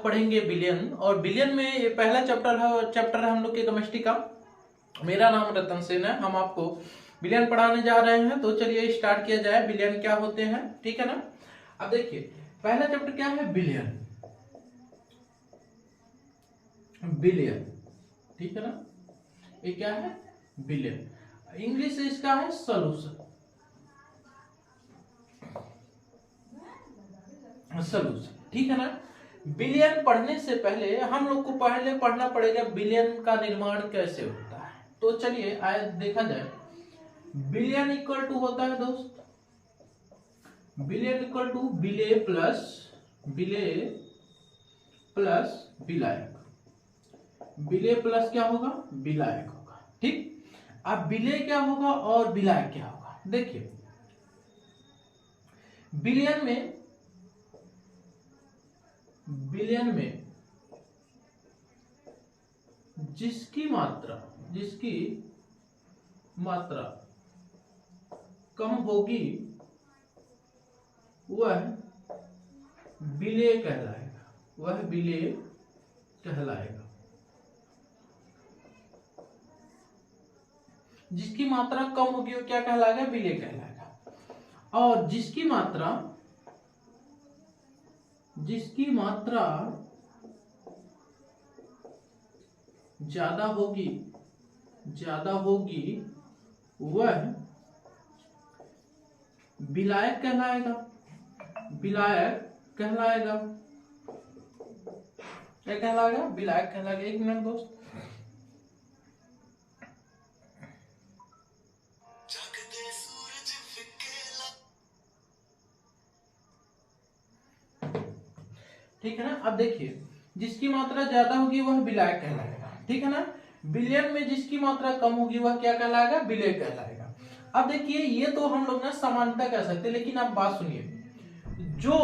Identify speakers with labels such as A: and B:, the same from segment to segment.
A: पढ़ेंगे बिलियन, और बिलियन में ये पहला चैप्टर है हम लोग के केमिस्ट्री का। मेरा नाम रतन सेन है, हम आपको बिलियन पढ़ाने जा रहे हैं। तो चलिए स्टार्ट किया जाए, बिलियन क्या होते हैं, ठीक है ना। अब देखिए पहला चैप्टर क्या है, बिलियन, बिलियन, ठीक है ना। ये क्या है, बिलियन, इंग्लिश इसका है सॉल्यूशन, सॉल्यूशन, ठीक है ना। बिलियन पढ़ने से पहले हम लोग को पहले पढ़ना पड़ेगा बिलियन का निर्माण कैसे होता है। तो चलिए आए देखा जाए, बिलियन इक्वल टू होता है दोस्त, बिलियन इक्वल टू बिले प्लस विलायक, बिले प्लस क्या होगा, विलायक होगा, ठीक। अब बिले क्या होगा और विलायक क्या होगा, देखिए बिलियन में जिसकी मात्रा कम होगी वह विलेय कहलाएगा, वह विलेय कहलाएगा। जिसकी मात्रा कम होगी वो क्या कहलाएगा, विलेय कहलाएगा। और जिसकी मात्रा ज्यादा होगी वह विलायक कहलाएगा, विलायक कहलाएगा। क्या कहलाएगा, विलायक कहलाएगा। एक मिनट दोस्त, ठीक है ना। अब देखिए जिसकी मात्रा ज्यादा होगी वह विलायक कहलाएगा, ठीक है ना। बिलियन में जिसकी मात्रा कम होगी वह क्या कहलाएगा, विलेय कहलाएगा। अब देखिए ये तो हम लोग ना समानता कह सकते हैं, लेकिन आप बात सुनिए, जो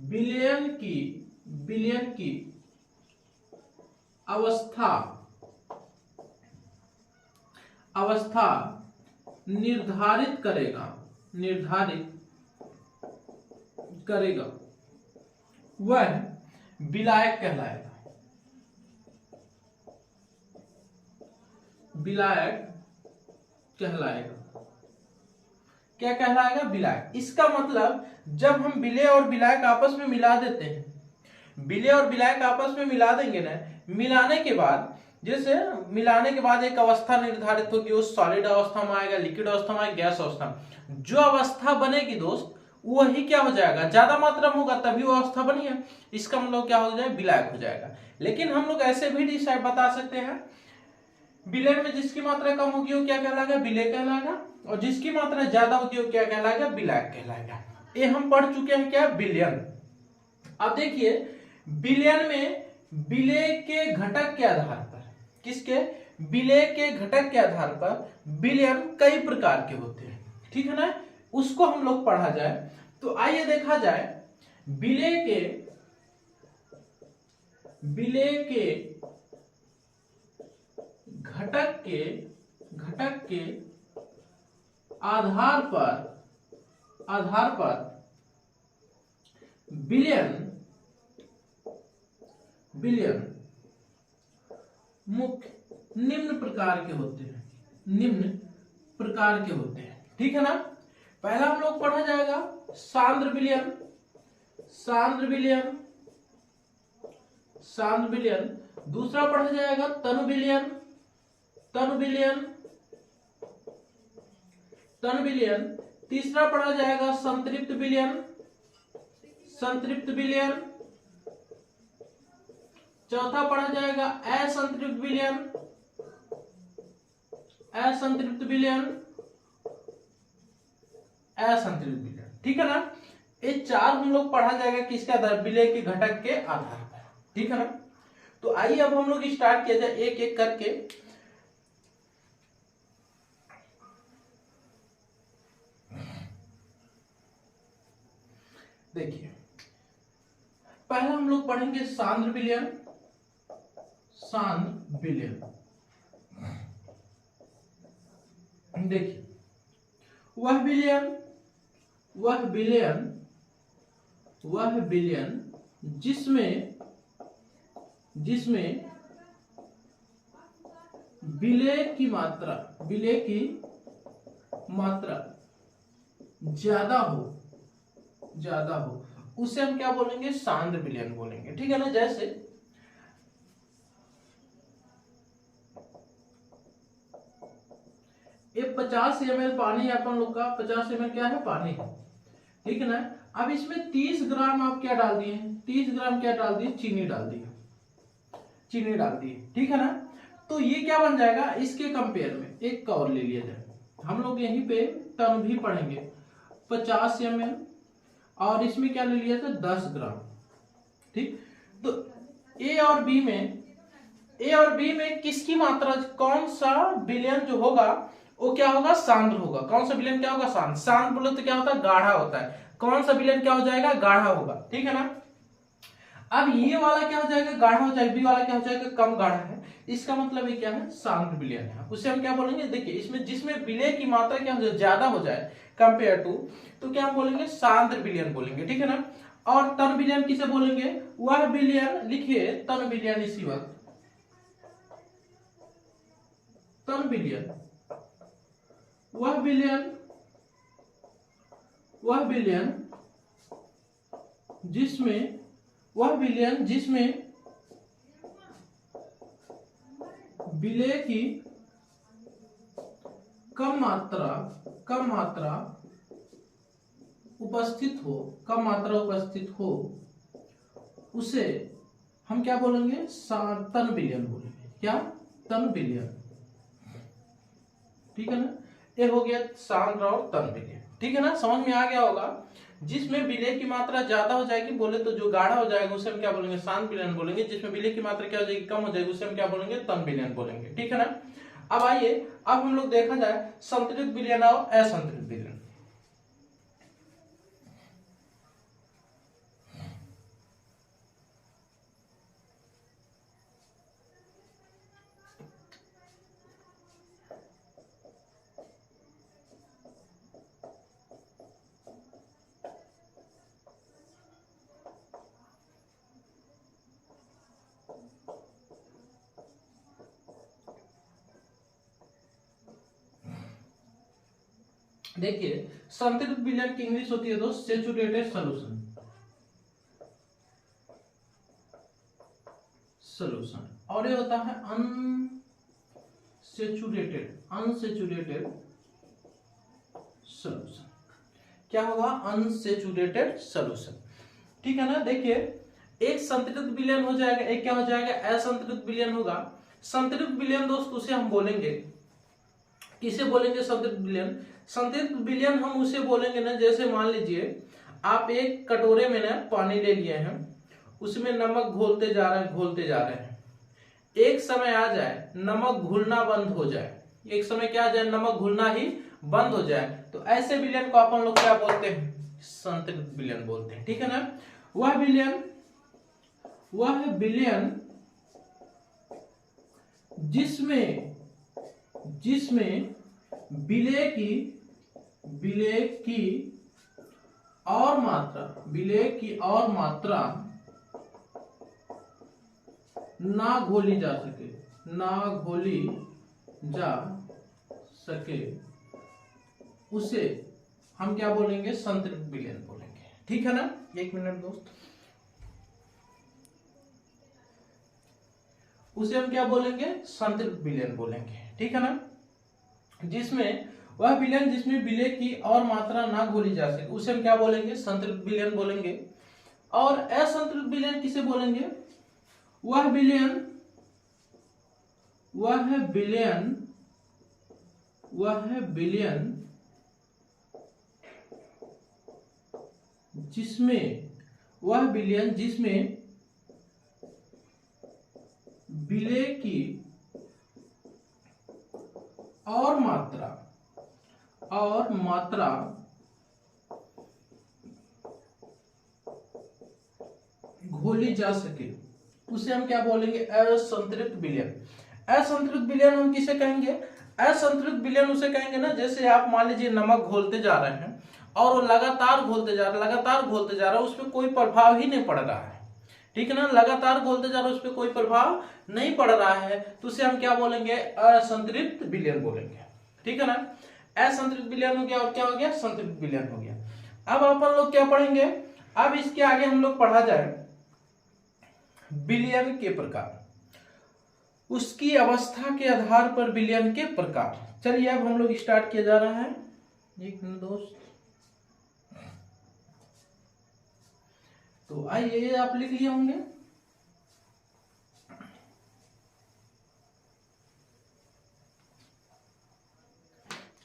A: बिलियन की अवस्था निर्धारित करेगा वह विलायक कहलाएगा, विलायक कहलाएगा। क्या कहलाएगा, विलायक। इसका मतलब जब हम विलेय और विलायक आपस में मिला देते हैं, विलेय और विलायक आपस में मिला देंगे ना, मिलाने के बाद एक अवस्था निर्धारित होगी, वो सॉलिड अवस्था में आएगा, लिक्विड अवस्था में आएगा, गैस अवस्था में। जो अवस्था बनेगी दोस्त वही क्या हो जाएगा, ज्यादा मात्रा में होगा तभी वो अवस्था बनी है, इसका मतलब क्या हो जाएगा, विलायक हो जाएगा। लेकिन हम लोग ऐसे भी डिसाइड बता सकते हैं, बिलियन में जिसकी मात्रा कम होगी वो क्या कहलाएगा, विलेय कहलाएगा, और जिसकी मात्रा ज्यादा होगी वो क्या कहलाएगा, विलायक कहलाएगा। ये हम पढ़ चुके हैं क्या, बिलियन। अब देखिए बिलियन में विलेय के घटक के आधार पर, किसके, विलेय के घटक के आधार पर बिलियन कई प्रकार के होते हैं, ठीक है ना। उसको हम लोग पढ़ा जाए तो आइए देखा जाए, विलेय के घटक के आधार पर बिलियन मुख्य निम्न प्रकार के होते हैं, ठीक है ना। पहला हम लोग पढ़ा जाएगा सांद्र बिलियन, दूसरा पढ़ा जाएगा तनु बिलियन, तीसरा पढ़ा जाएगा संतृप्त बिलियन, चौथा पढ़ा जाएगा असंतृप्त बिलियन, ठीक है ना। ये चार हम लोग पढ़ा जाएगा किसके आधार, विलेय के घटक के आधार पर, ठीक है ना। तो आइए अब हम लोग स्टार्ट किया जाए एक एक करके। देखिए पहला हम लोग पढ़ेंगे सांद्र विलयन। देखिए वह विलयन वह विलयन जिसमें विलय की मात्रा ज्यादा हो उसे हम क्या बोलेंगे, सांद्र विलयन बोलेंगे। ठीक है ना। जैसे ये 50 ml पानी है, अपन लोग का 50 ml क्या है, पानी है। ठीक है ना। अब इसमें 30 ग्राम आप क्या डाल दिए, 30 ग्राम क्या डाल दिए, चीनी डाल दी। ठीक है ना। तो ये क्या बन जाएगा, इसके कंपेयर में एक का और ले लिया जाए, हम लोग यहीं पे टर्म भी पढ़ेंगे। 50 ml और इसमें क्या ले लिया था, 10 ग्राम। ठीक। तो ए और बी में किसकी मात्रा, कौन सा विलयन जो होगा वो क्या होगा, सांद्र होगा। कौन सा विलयन क्या होगा, सांद्र। सांद्र बोले तो क्या होता है, गाढ़ा होता है। कौन सा विलयन क्या हो जाएगा, गाढ़ा होगा। ठीक है ना। अब ये वाला क्या हो जाएगा, गाढ़ा हो जाएगा, बी वाला क्या हो जाएगा, कम गाढ़ा है। इसका मतलब ये क्या है, सांद्र विलयन है। उसे हम क्या बोलेंगे, देखिए इसमें जिसमें विलय की मात्रा क्या हो जाए, ज्यादा हो जाए कंपेयर टू, तो क्या हम बोलेंगे, सांद्र विलयन बोलेंगे। ठीक है ना। और तन विलयन किसे बोलेंगे, वह विलयन, लिखिए तन विलयन इसी वक्त, तन विलयन, वह विलयन जिसमें विलय की कम मात्रा उपस्थित हो, उसे हम क्या बोलेंगे, तन विलयन बोलेंगे। क्या, तन विलयन। ठीक है ना। ये हो गया सांद्र और तन विलयन। ठीक है ना, समझ में आ गया होगा। जिसमें विलय की मात्रा ज्यादा हो जाएगी बोले तो जो गाढ़ा हो जाएगा उसे हम क्या बोलेंगे, सांद्र विलयन बोलेंगे। जिसमें विलय की मात्रा क्या हो जाएगी, कम हो जाएगी, उसे हम क्या बोलेंगे, तन विलयन बोलेंगे। ठीक है ना। अब आइए, अब हम लोग देखा जाए संतृप्त विलयन और असंतृप्त विलयन। देखिए संतृप्त विलयन की इंग्लिश होती है दोस्त, सैचुरेटेड सॉल्यूशन, और ये होता है अनसैचुरेटेड सॉल्यूशन। क्या होगा, अनसैचुरेटेड सॉल्यूशन। ठीक है ना। देखिए एक संतृप्त विलयन हो जाएगा, एक क्या हो जाएगा, असंतृप्त विलयन होगा। संतृप्त विलयन दोस्त उसे हम बोलेंगे, किसे बोलेंगे, संतृप्त विलयन। संतृप्त विलयन हम उसे बोलेंगे ना, जैसे मान लीजिए आप एक कटोरे में ना पानी ले लिए हैं, उसमें नमक घोलते जा रहे हैं, एक समय आ जाए नमक घुलना बंद हो जाए, एक समय क्या आ जाए, नमक घुलना ही बंद हो जाए, तो ऐसे विलयन को अपन लोग क्या बोलते हैं, संतृप्त विलयन बोलते हैं। ठीक है ना। वह विलयन जिसमें विलय की और मात्रा ना घोली जा सके उसे हम क्या बोलेंगे, संतृप्त विलयन बोलेंगे। ठीक है ना। एक मिनट दोस्त, उसे हम क्या बोलेंगे, संतृप्त विलयन बोलेंगे। ठीक है ना। जिसमें वह विलयन जिसमें विलय की और मात्रा ना घोली जा सके उसे हम क्या बोलेंगे, संतृप्त विलयन बोलेंगे। और असंतृप्त विलयन किसे बोलेंगे, वह विलयन जिसमें विलय की और मात्रा घोली जा सके उसे हम क्या बोलेंगे, असंतृप्त विलयन। असंतृप्त विलयन हम किसे कहेंगे, असंतृप्त विलयन उसे कहेंगे ना, जैसे आप मान लीजिए नमक घोलते जा रहे हैं और वो लगातार घोलते जा रहा है, लगातार घोलते जा रहा है, उस पर कोई प्रभाव ही नहीं पड़ रहा है, ठीक है ना, लगातार घोलते जा रहा है, उस पर कोई प्रभाव नहीं पड़ रहा है, तो उसे हम क्या बोलेंगे, असंतृप्त विलयन बोलेंगे, ठीक है ना। असंतृप्त विलयन हो गया और क्या हो गया, संतृप्त विलयन हो गया। अब अपन लोग क्या पढ़ेंगे, अब इसके आगे हम लोग पढ़ा जाए विलयन के प्रकार, उसकी अवस्था के आधार पर विलयन के प्रकार। चलिए अब हम लोग स्टार्ट किया जा रहा है। एक मिनट दोस्त, तो आइए आप लिख लिए होंगे।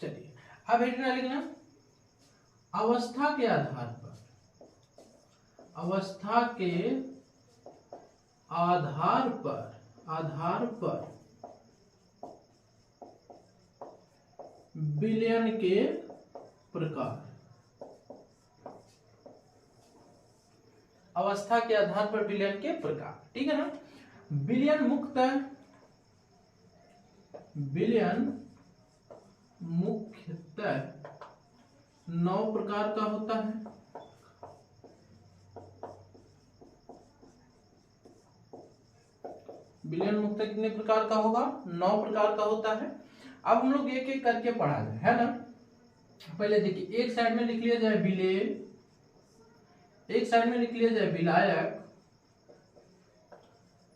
A: चलिए अब हेडिंग लिखना, अवस्था के आधार पर, अवस्था के आधार पर विलयन के प्रकार, अवस्था के आधार पर विलयन के प्रकार, ठीक है ना। विलयन मुख्यतः 9 प्रकार का होता है। विलयन मुख्यतः कितने प्रकार का होगा, 9 प्रकार का होता है। अब हम लोग एक एक करके पढ़ा जाए, है ना। पहले देखिए, एक साइड में लिख लिया जाए विलेय, एक साइड में लिख लिया जाए विलायक,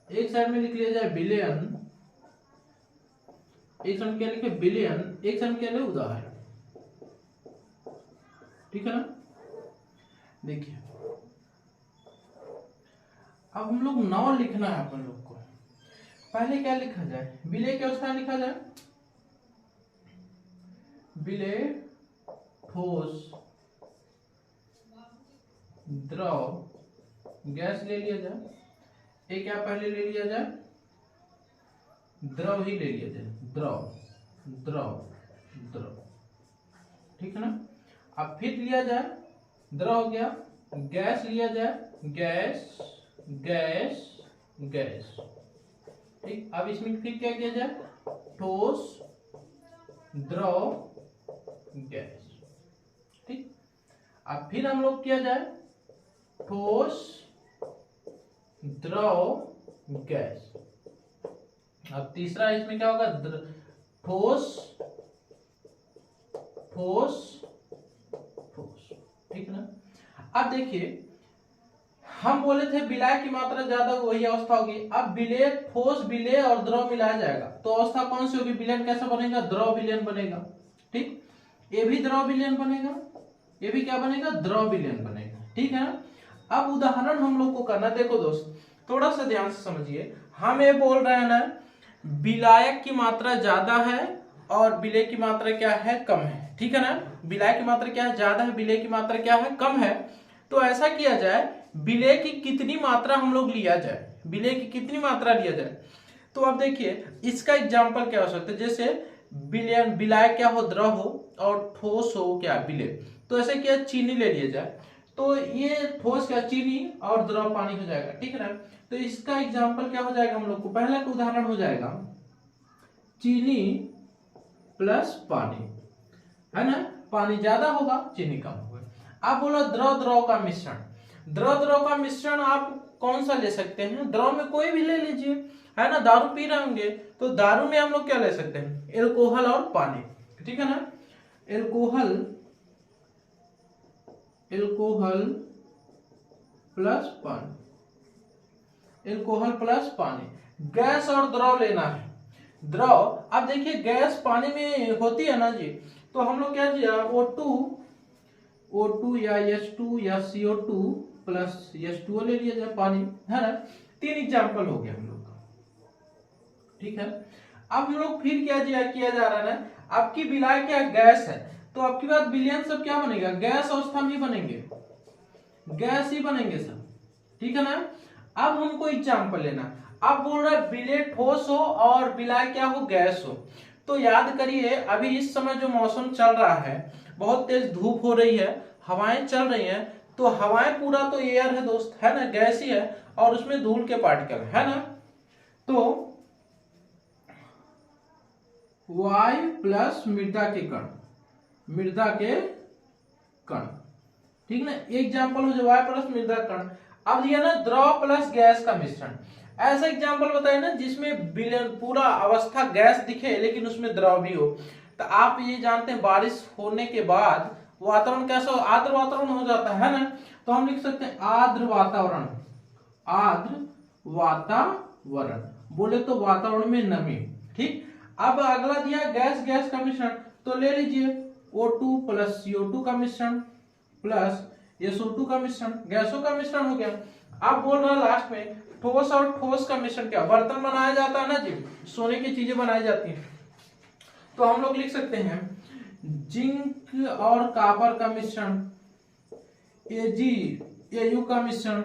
A: एक साइड में लिख लिया जाए विलयन, एक साइड क्या लिखे विलयन, एक साइड क्या लिखे उदाहरण, ठीक है ना। देखिए अब हम लोग 9 लिखना है अपन लोग को। पहले क्या लिखा जाए, विलेय के अवस्था लिखा जाए, विलेय ठोस द्रव गैस ले लिया जाए, एक क्या पहले ले लिया जाए, द्रव ही ले लिया जाए, द्रव द्रव द्रव, ठीक है ना। अब फिर लिया जाए, द्रव हो गया, गैस लिया जाए, गैस गैस गैस, ठीक। अब इसमें फिर क्या किया जाए, ठोस द्रव गैस, ठीक। अब फिर हम लोग किया जाए ठोस द्रव गैस। अब तीसरा इसमें क्या होगा, ठोस ठोस ठोस, ठीक ना। अब देखिए हम बोले थे विलय की मात्रा ज्यादा, वही अवस्था होगी। अब विलय, ठोस विलय और द्रव मिलाया जाएगा, तो अवस्था कौन सी होगी, विलयन कैसा बनेगा, द्रव विलयन बनेगा, ठीक। ये भी द्रव विलयन बनेगा, ये भी क्या बनेगा, द्रव विलयन बनेगा, ठीक है ना। अब उदाहरण हम लोग को करना, देखो दोस्त थोड़ा सा ध्यान से समझिए, हम ये बोल रहे हैं ना विलायक की मात्रा ज्यादा है और विलय की मात्रा क्या है, कम है, ठीक है ना। विलय की मात्रा क्या है, ज्यादा है, विलय की मात्रा क्या है, कम है। तो ऐसा किया जाए, विलय की कितनी मात्रा हम लोग लिया जाए, विलय की कितनी मात्रा लिया जाए। तो अब देखिए इसका एग्जांपल क्या हो सकता है, जैसे विलयन, विलय क्या हो, द्रव हो, और ठोस हो क्या, विलय। तो ऐसे क्या, चीनी ले लिया जाए, तो ये ठोस क्या, चीनी, और द्रव पानी हो जाएगा, ठीक है ना। तो इसका एग्जांपल क्या हो जाएगा हम लोग को, पहला का उदाहरण हो जाएगा चीनी प्लस पानी, है ना। पानी ज्यादा होगा, चीनी कम होगा। आप बोला द्रव द्रव का मिश्रण, द्रव द्रव का मिश्रण आप कौन सा ले सकते हैं, द्रव में कोई भी ले लीजिए, है ना। दारू पी रहे होंगे तो दारू में हम लोग क्या ले सकते हैं, एल्कोहल और पानी, ठीक है ना। एल्कोहल, एल्कोहल प्लस पानी, एल्कोहल प्लस पानी। गैस और द्रव लेना है, द्रव, अब देखिए गैस पानी में होती है ना जी, तो हम लोग क्या किया, O2 या H2 या CO2 प्लस H2O ले लिया जाए, पानी, है ना। 3 एग्जाम्पल हो गया हम लोग का, ठीक है। अब हम लोग फिर क्या किया जा रहा है ना, आपकी विलय क्या गैस है, तो आपकी बात विलयन सब क्या बनेगा, गैस अवस्था में बनेंगे, गैस ही बनेंगे सब, ठीक है ना। अब हमको एग्जाम्पल लेना, अब बोल रहा है विलय ठोस हो और विलय क्या हो, गैस हो। तो याद करिए अभी इस समय जो मौसम चल रहा है, बहुत तेज धूप हो रही है, हवाएं चल रही हैं, तो हवाएं पूरा तो एयर है दोस्त, है ना, गैस ही है, और उसमें धूल के पार्टिकल है ना। तो वायु प्लस मृदा के कण, मृदा के कण, ठीक ना। एग्जाम्पल हो जो वायु प्लस मृदा कण। अब दिया ना द्रव प्लस गैस का मिश्रण, ऐसा एग्जाम्पल बताए ना जिसमें पूरा अवस्था गैस दिखे लेकिन उसमें द्रव भी हो। तो आप ये जानते हैं बारिश होने के बाद वातावरण कैसा हो, आर्द्र वातावरण हो जाता है ना। तो हम लिख सकते हैं आर्द्र वातावरण, आर्द्र वातावरण बोले तो वातावरण में नमी, ठीक। अब अगला दिया गैस का मिश्रण, तो ले लीजिए O2 प्लस CO2 का मिश्रण प्लस SO2 का मिश्रण, गैसों का मिश्रण हो गया। अब बोल रहा लास्ट में ठोस और ठोस का मिश्रण, क्या बर्तन बनाया जाता है ना जी, सोने की चीजें बनाई जाती हैं। तो हम लोग लिख सकते हैं जिंक और कॉपर का मिश्रण, AgAu का मिश्रण,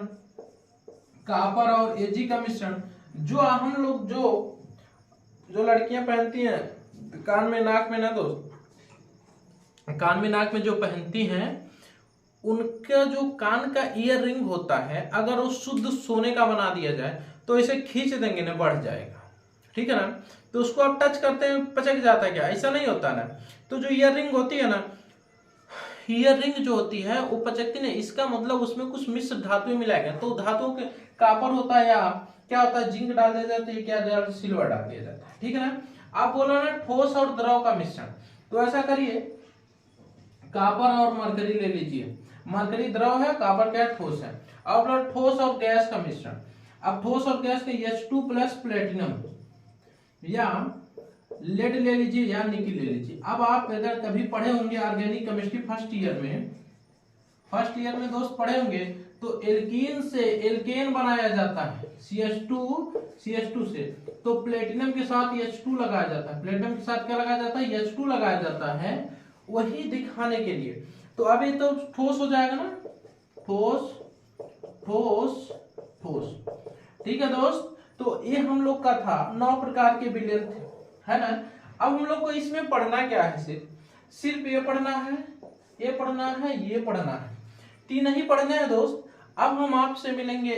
A: कॉपर और Ag का मिश्रण। जो हम लोग जो लड़कियां पहनती हैं कान में नाक में ना दोस्त, कान में नाक में जो पहनती हैं उनका जो कान का ईयर रिंग होता है अगर वो शुद्ध सोने का बना दिया जाए तो इसे खींच देंगे ना बढ़ जाएगा, ठीक है ना। तो उसको आप टच करते हैं पचक जाता है क्या, ऐसा नहीं होता ना। तो जो ईयर रिंग होती है ना, ईयर रिंग जो होती है वो पचकती नहीं, इसका मतलब उसमें कुछ मिश्र धातुएं मिलाए गए। तो धातुओं के कॉपर होता है या क्या होता है, जिंक डाल दिया जाता है, क्या सिल्वर डाल दिया जाता है, ठीक है ना। आप बोलो ना ठोस और द्रव का मिश्रण, तो ऐसा करिए कॉपर और मरकरी ले लीजिए, मरकरी द्रव है, कॉपर क्या ठोस है। अब ठोस और गैस का मिश्रण, अब ठोस और गैस का H2 प्लस प्लेटिनम या लेड ले लीजिए या निकिल ले लीजिए। अब आप अगर कभी पढ़े होंगे ऑर्गेनिक केमिस्ट्री फर्स्ट ईयर में दोस्त पढ़े होंगे, तो एल्कीन से एल्केन बनाया जाता है CH2 से, तो प्लेटिनम के साथ H2 लगाया जाता है, प्लेटिनम के साथ क्या लगाया जाता है, H2 लगाया जाता है, वही दिखाने के लिए। तो अब ये तो ठोस हो जाएगा ना, ठोस ठोस ठोस, ठीक है दोस्त। तो ये हम लोग का था 9 प्रकार के विलयन थे, है ना। अब हम लोग को इसमें पढ़ना क्या है, सिर्फ ये पढ़ना है, ये पढ़ना है, ये पढ़ना है, 3 ही पढ़ने हैं दोस्त। अब हम आपसे मिलेंगे